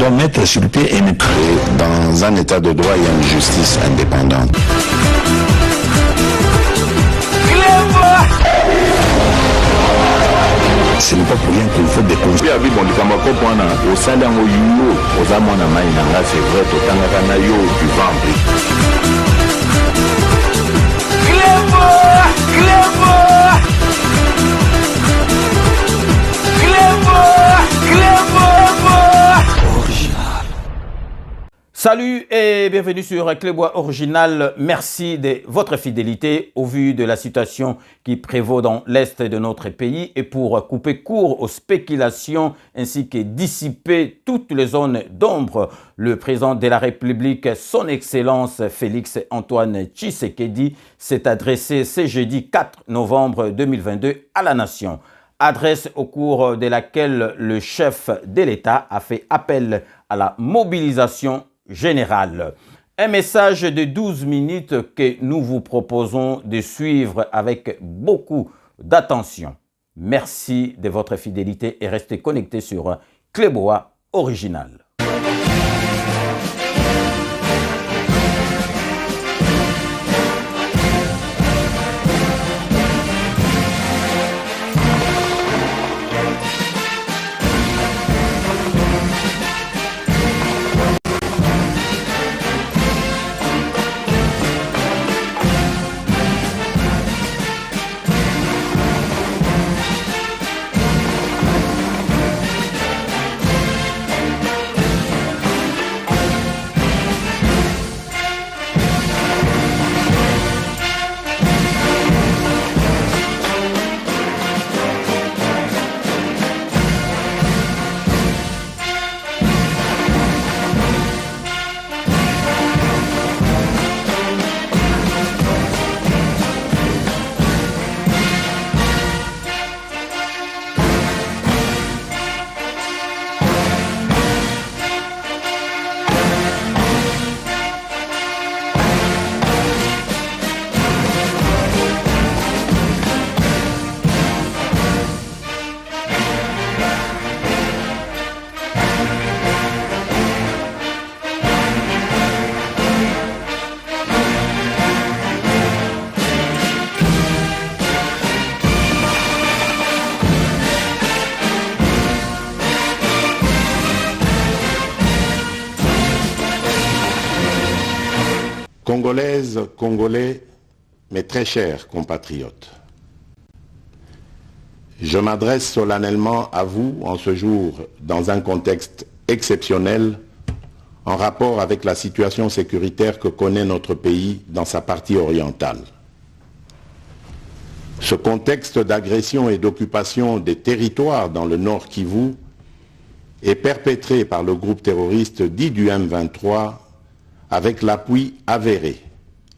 doit mettre sur pied une... Dans un état de droit, il y a une justice indépendante. Ce n'est pas pour rien qu'il faut des conseils. Salut et bienvenue sur Clébois Original. Merci de votre fidélité au vu de la situation qui prévaut dans l'Est de notre pays et pour couper court aux spéculations ainsi que dissiper toutes les zones d'ombre, le président de la République, son Excellence Félix Antoine Tshisekedi, s'est adressé ce jeudi 4 novembre 2022 à la nation. Adresse au cours de laquelle le chef de l'État a fait appel à la mobilisation générale. Un message de 12 minutes que nous vous proposons de suivre avec beaucoup d'attention. Merci de votre fidélité et restez connectés sur Clébois Original. Congolaises, Congolais, mes très chers compatriotes, je m'adresse solennellement à vous en ce jour dans un contexte exceptionnel en rapport avec la situation sécuritaire que connaît notre pays dans sa partie orientale. Ce contexte d'agression et d'occupation des territoires dans le Nord Kivu est perpétré par le groupe terroriste dit du M23 avec l'appui avéré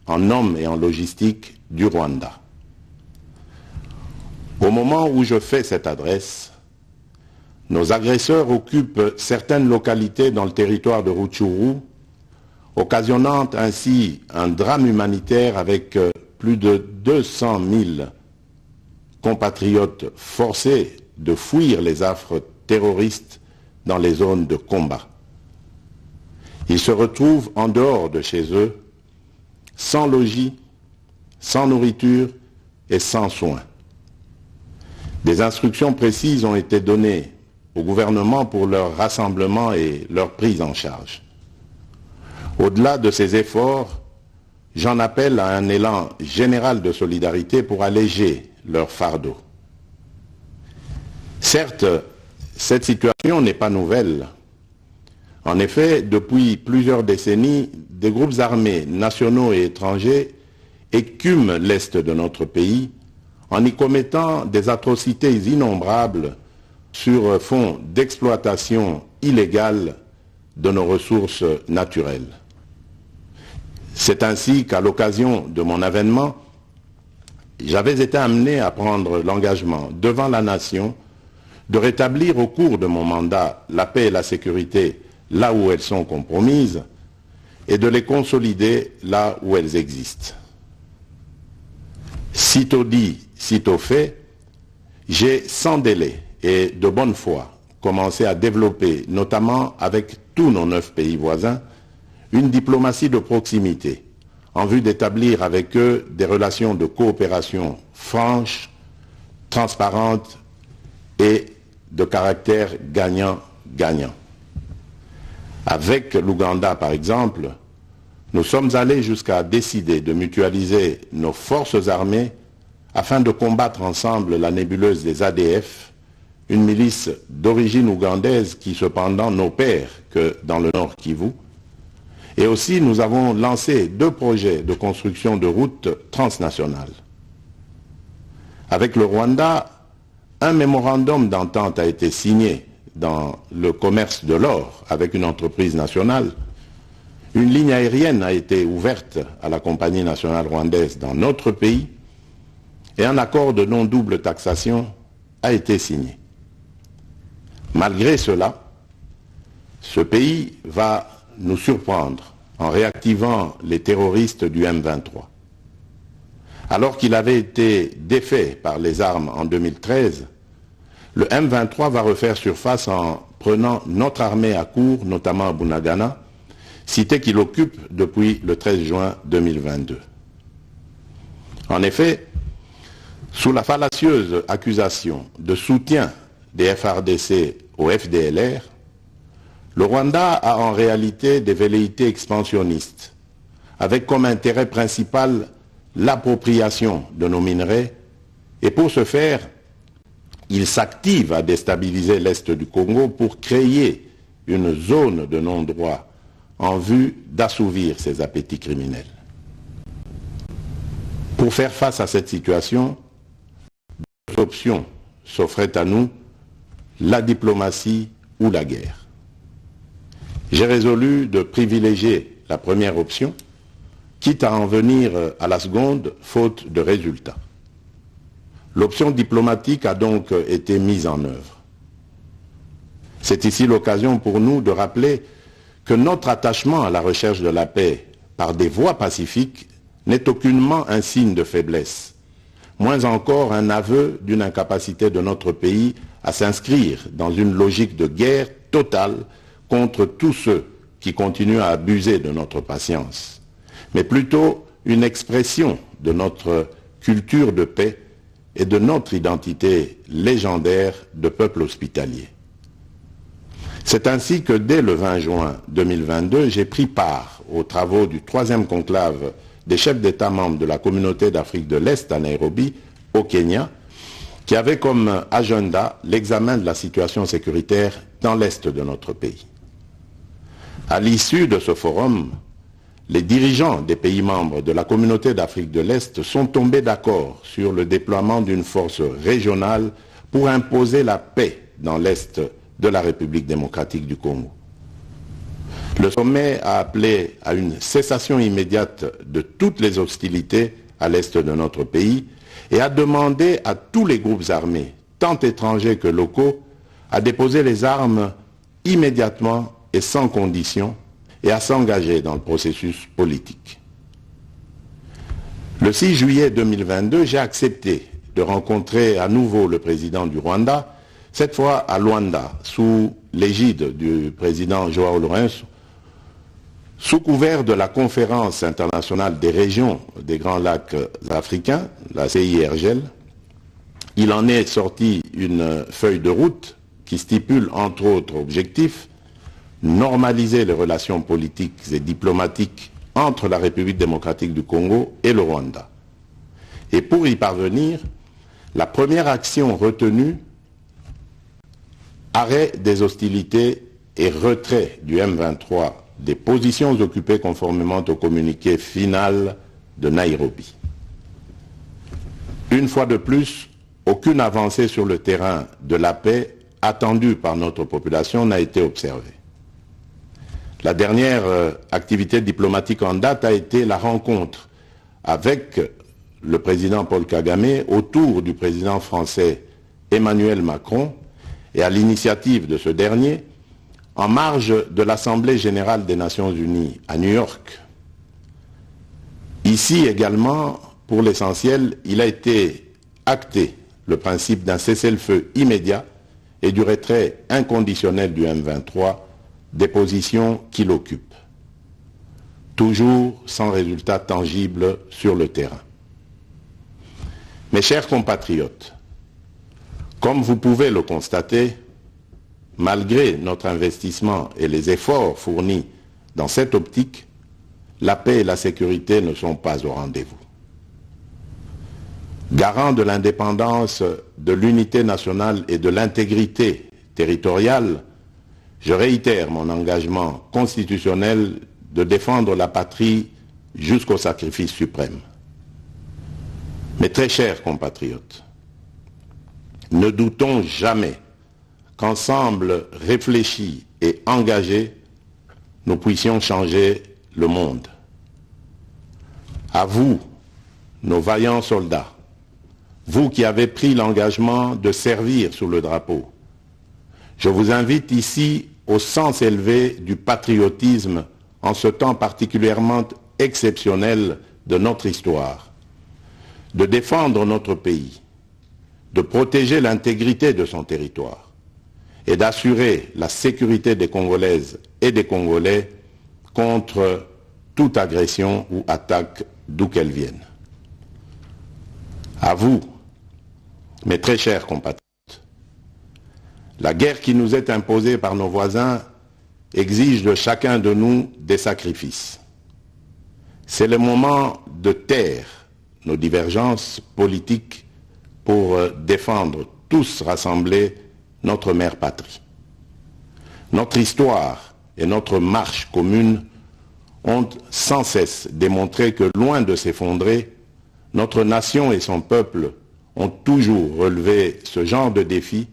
en hommes et en logistique du Rwanda. Au moment où je fais cette adresse, nos agresseurs occupent certaines localités dans le territoire de Rutshuru, occasionnant ainsi un drame humanitaire avec plus de 200 000 compatriotes forcés de fuir les affres terroristes dans les zones de combat. Ils se retrouvent en dehors de chez eux, sans logis, sans nourriture et sans soins. Des instructions précises ont été données au gouvernement pour leur rassemblement et leur prise en charge. Au-delà de ces efforts, j'en appelle à un élan général de solidarité pour alléger leur fardeau. Certes, cette situation n'est pas nouvelle. En effet, depuis plusieurs décennies, des groupes armés nationaux et étrangers écument l'Est de notre pays en y commettant des atrocités innombrables sur fond d'exploitation illégale de nos ressources naturelles. C'est ainsi qu'à l'occasion de mon avènement, j'avais été amené à prendre l'engagement devant la nation de rétablir au cours de mon mandat la paix et la sécurité là où elles sont compromises et de les consolider là où elles existent. Sitôt dit, sitôt fait, j'ai sans délai et de bonne foi commencé à développer, notamment avec tous nos 9 pays voisins une diplomatie de proximité en vue d'établir avec eux des relations de coopération franches, transparentes et de caractère gagnant-gagnant. Avec l'Ouganda, par exemple, nous sommes allés jusqu'à décider de mutualiser nos forces armées afin de combattre ensemble la nébuleuse des ADF, une milice d'origine ougandaise qui cependant n'opère que dans le Nord Kivu. Et aussi, nous avons lancé 2 projets de construction de routes transnationales. Avec le Rwanda, un mémorandum d'entente a été signé dans le commerce de l'or avec une entreprise nationale. Une ligne aérienne a été ouverte à la compagnie nationale rwandaise dans notre pays et un accord de non-double taxation a été signé. Malgré cela, ce pays va nous surprendre en réactivant les terroristes du M23. Alors qu'il avait été défait par les armes en 2013, le M23 va refaire surface en prenant notre armée à court, notamment à Bunagana, cité qu'il occupe depuis le 13 juin 2022. En effet, sous la fallacieuse accusation de soutien des FARDC au FDLR, le Rwanda a en réalité des velléités expansionnistes, avec comme intérêt principal l'appropriation de nos minerais, et pour ce faire, il s'active à déstabiliser l'Est du Congo pour créer une zone de non-droit en vue d'assouvir ses appétits criminels. Pour faire face à cette situation, 2 options s'offraient à nous, la diplomatie ou la guerre. J'ai résolu de privilégier la première option, quitte à en venir à la seconde, faute de résultats. L'option diplomatique a donc été mise en œuvre. C'est ici l'occasion pour nous de rappeler que notre attachement à la recherche de la paix par des voies pacifiques n'est aucunement un signe de faiblesse, moins encore un aveu d'une incapacité de notre pays à s'inscrire dans une logique de guerre totale contre tous ceux qui continuent à abuser de notre patience, mais plutôt une expression de notre culture de paix et de notre identité légendaire de peuple hospitalier. C'est ainsi que dès le 20 juin 2022, j'ai pris part aux travaux du 3e conclave des chefs d'État membres de la Communauté d'Afrique de l'Est à Nairobi, au Kenya, qui avait comme agenda l'examen de la situation sécuritaire dans l'Est de notre pays. À l'issue de ce forum, les dirigeants des pays membres de la Communauté d'Afrique de l'Est sont tombés d'accord sur le déploiement d'une force régionale pour imposer la paix dans l'Est de la République démocratique du Congo. Le sommet a appelé à une cessation immédiate de toutes les hostilités à l'Est de notre pays et a demandé à tous les groupes armés, tant étrangers que locaux, à déposer les armes immédiatement et sans condition et à s'engager dans le processus politique. Le 6 juillet 2022, j'ai accepté de rencontrer à nouveau le président du Rwanda, cette fois à Luanda, sous l'égide du président Joao Lourenço, sous couvert de la Conférence internationale des régions des Grands Lacs africains, la CIRGL. Il en est sorti une feuille de route qui stipule entre autres objectifs normaliser les relations politiques et diplomatiques entre la République démocratique du Congo et le Rwanda. Et pour y parvenir, la première action retenue, arrêt des hostilités et retrait du M23 des positions occupées conformément au communiqué final de Nairobi. Une fois de plus, aucune avancée sur le terrain de la paix attendue par notre population n'a été observée. La dernière activité diplomatique en date a été la rencontre avec le président Paul Kagame autour du président français Emmanuel Macron et à l'initiative de ce dernier en marge de l'Assemblée générale des Nations unies à New York. Ici également, pour l'essentiel, il a été acté le principe d'un cessez-le-feu immédiat et du retrait inconditionnel du M23 des positions qu'il occupe, toujours sans résultat tangible sur le terrain. Mes chers compatriotes, comme vous pouvez le constater, malgré notre investissement et les efforts fournis dans cette optique, la paix et la sécurité ne sont pas au rendez-vous. Garant de l'indépendance, de l'unité nationale et de l'intégrité territoriale, je réitère mon engagement constitutionnel de défendre la patrie jusqu'au sacrifice suprême. Mes très chers compatriotes, ne doutons jamais qu'ensemble réfléchis et engagés, nous puissions changer le monde. À vous, nos vaillants soldats, vous qui avez pris l'engagement de servir sous le drapeau, je vous invite ici au sens élevé du patriotisme en ce temps particulièrement exceptionnel de notre histoire, de défendre notre pays, de protéger l'intégrité de son territoire et d'assurer la sécurité des Congolaises et des Congolais contre toute agression ou attaque d'où qu'elle vienne. À vous, mes très chers compatriotes, la guerre qui nous est imposée par nos voisins exige de chacun de nous des sacrifices. C'est le moment de taire nos divergences politiques pour défendre tous rassemblés notre mère patrie. Notre histoire et notre marche commune ont sans cesse démontré que loin de s'effondrer, notre nation et son peuple ont toujours relevé ce genre de défi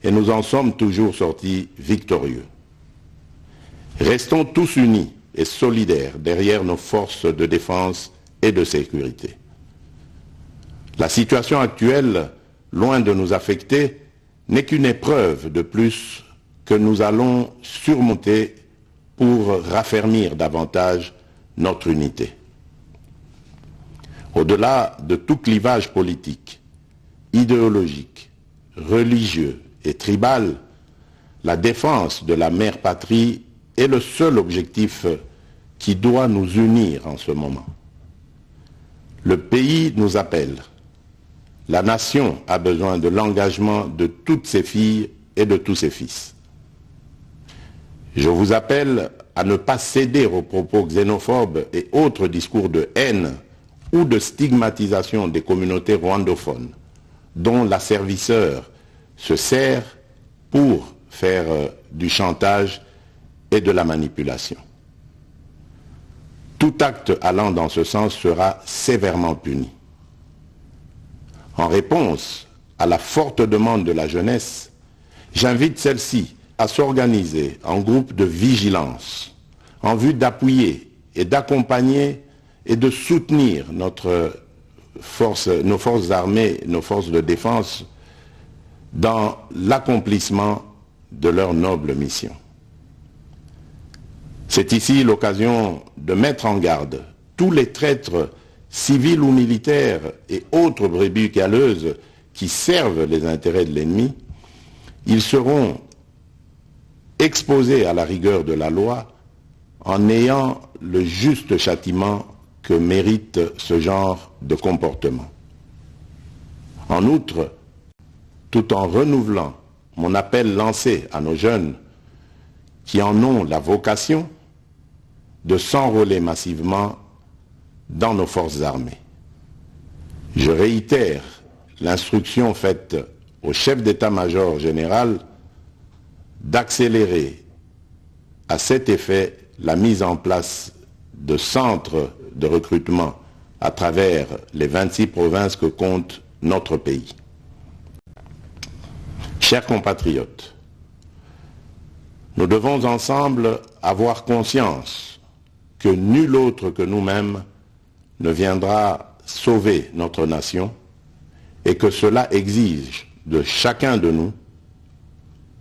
et nous en sommes toujours sortis victorieux. Restons tous unis et solidaires derrière nos forces de défense et de sécurité. La situation actuelle, loin de nous affecter, n'est qu'une épreuve de plus que nous allons surmonter pour raffermir davantage notre unité. Au-delà de tout clivage politique, idéologique, religieux et tribal, la défense de la mère patrie est le seul objectif qui doit nous unir en ce moment. Le pays nous appelle. La nation a besoin de l'engagement de toutes ses filles et de tous ses fils. Je vous appelle à ne pas céder aux propos xénophobes et autres discours de haine ou de stigmatisation des communautés rwandophones, dont l'asservisseur se sert pour faire du chantage et de la manipulation. Tout acte allant dans ce sens sera sévèrement puni. En réponse à la forte demande de la jeunesse, j'invite celle-ci à s'organiser en groupe de vigilance en vue d'appuyer et d'accompagner et de soutenir nos forces armées, nos forces de défense dans l'accomplissement de leur noble mission. C'est ici l'occasion de mettre en garde tous les traîtres civils ou militaires et autres brebis galeuses qui servent les intérêts de l'ennemi. Ils seront exposés à la rigueur de la loi en ayant le juste châtiment que mérite ce genre de comportement. En outre, tout en renouvelant mon appel lancé à nos jeunes qui en ont la vocation de s'enrôler massivement dans nos forces armées. Je réitère l'instruction faite au chef d'état-major général d'accélérer à cet effet la mise en place de centres de recrutement à travers les 26 provinces que compte notre pays. Chers compatriotes, nous devons ensemble avoir conscience que nul autre que nous-mêmes ne viendra sauver notre nation et que cela exige de chacun de nous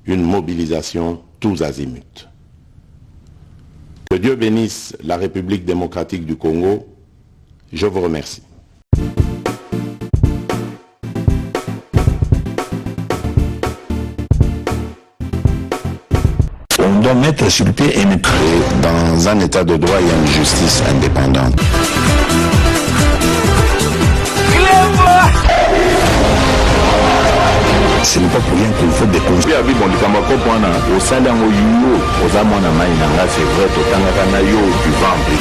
une mobilisation tous azimuts. Que Dieu bénisse la République démocratique du Congo. Je vous remercie. On doit mettre sur pied et mettre dans un état de droit et une justice indépendante. Ce n'est pas pour rien qu'il faut des conseils. Au salaire aux amants c'est vrai, au Tangana, du ventre.